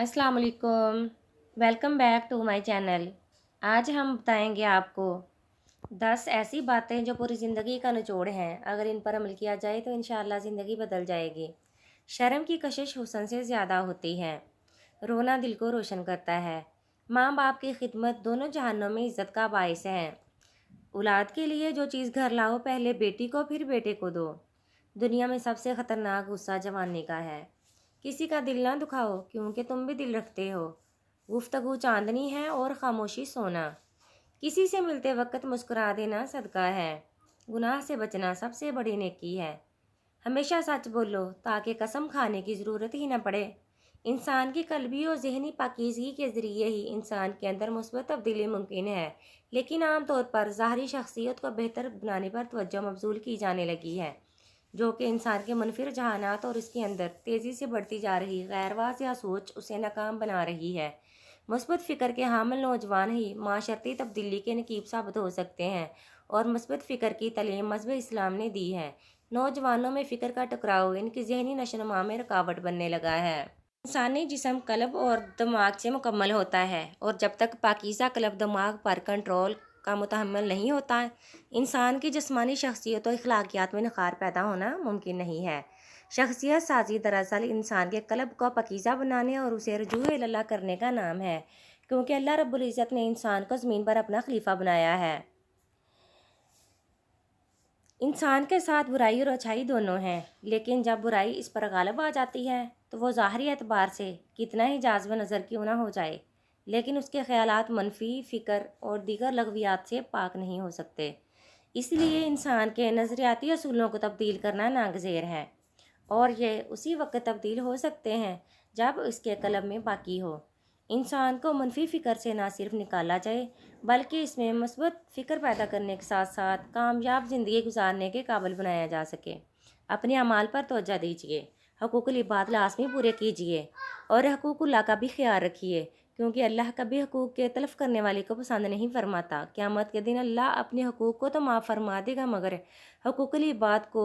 अस्सलाम वालेकुम। Welcome back to my channel. आज हम बताएंगे आपको 10 ऐसी बातें जो पूरी ज़िंदगी का निचोड़ हैं। अगर इन पर अमल किया जाए तो इंशाअल्लाह ज़िंदगी बदल जाएगी। शर्म की कशिश हुस्न से ज़्यादा होती है। रोना दिल को रोशन करता है। माँ बाप की खिदमत दोनों जहानों में इज़्ज़त का बाइस है। औलाद के लिए जो चीज़ घर लाओ पहले बेटी को फिर बेटे को दो। दुनिया में सबसे ख़तरनाक गुस्सा जवानी का है। किसी का दिल ना दुखाओ क्योंकि तुम भी दिल रखते हो। गुफ्तगू चांदनी है और खामोशी सोना। किसी से मिलते वक्त मुस्कुरा देना सदका है। गुनाह से बचना सबसे बड़ी नेकी है। हमेशा सच बोलो ताकि कसम खाने की ज़रूरत ही न पड़े। इंसान की कल्बी और जहनी पाकीज़गी के ज़रिए ही इंसान के अंदर मुस्बत तब्दीली मुमकिन है, लेकिन आम तौर पर ज़ाहरी शख्सियत को बेहतर बनाने पर तवज्जो मबज़ूल की जाने लगी है, जो कि इंसान के मुनफिर जहानात और इसके अंदर तेज़ी से बढ़ती जा रही गैरवाज़ या सोच उसे नाकाम बना रही है। मुस्बत फ़िक्र के हामिल नौजवान ही माशरती तब्दीली के नकीब साबित हो सकते हैं और मुस्बत फ़िक्र की तालीम मज़हब इस्लाम ने दी है। नौजवानों में फ़िक्र का टकराव इनकी जहनी नशोनुमा में रुकावट बनने लगा है। इंसानी जिस्म कल्ब और दिमाग से मुकम्मल होता है, और जब तक पाकीज़ा कल्ब दिमाग पर कंट्रोल का मुतहम्मिल नहीं होता, इंसान की जिस्मानी शख्सियत और अखलाकियात में निखार पैदा होना मुमकिन नहीं है। शख्सियत साजी दरअसल इंसान के कल्ब को पाकीज़ा बनाने और उसे रुजू इल्लाह करने का नाम है, क्योंकि अल्लाह रब्बुल इज़्ज़त ने इंसान को ज़मीन पर अपना खलीफा बनाया है। इंसान के साथ बुराई और अच्छाई दोनों हैं, लेकिन जब बुराई इस पर गालिब आ जाती है तो वो ज़ाहरी एतबार से कितना ही जाज़िब नज़र क्यों ना हो जाए, लेकिन उसके ख़यालात मनफी फ़िक्र और दीगर लगवियात से पाक नहीं हो सकते। इसलिए इंसान के नज़रियाती असूलों को तब्दील करना नागज़ेर है, और ये उसी वक्त तब्दील हो सकते हैं जब इसके कल्ब में पाकी हो। इंसान को मनफी फ़िक्र से ना सिर्फ निकाला जाए, बल्कि इसमें मुस्बत फ़िक्र पैदा करने के साथ साथ कामयाब ज़िंदगी गुजारने के काबिल बनाया जा सके। अपने अमाल पर तवज्जो दीजिए, हकूक़ुल इबाद लाज़मी पूरे कीजिए और हकूक़ुल्लाह का भी ख्याल रखिए, क्योंकि अल्लाह कभी हकूक़ के तलफ़ करने वाले को पसंद नहीं फरमाता। क़यामत के दिन अल्लाह अपने हकूक़ को तो माफ़ फरमा देगा, मगर हकूक़ुल इबाद को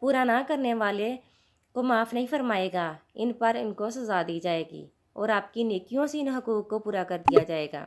पूरा ना करने वाले को माफ़ नहीं फरमाएगा। इन पर इनको सज़ा दी जाएगी और आपकी नेकियों से इन हकूक़ को पूरा कर दिया जाएगा।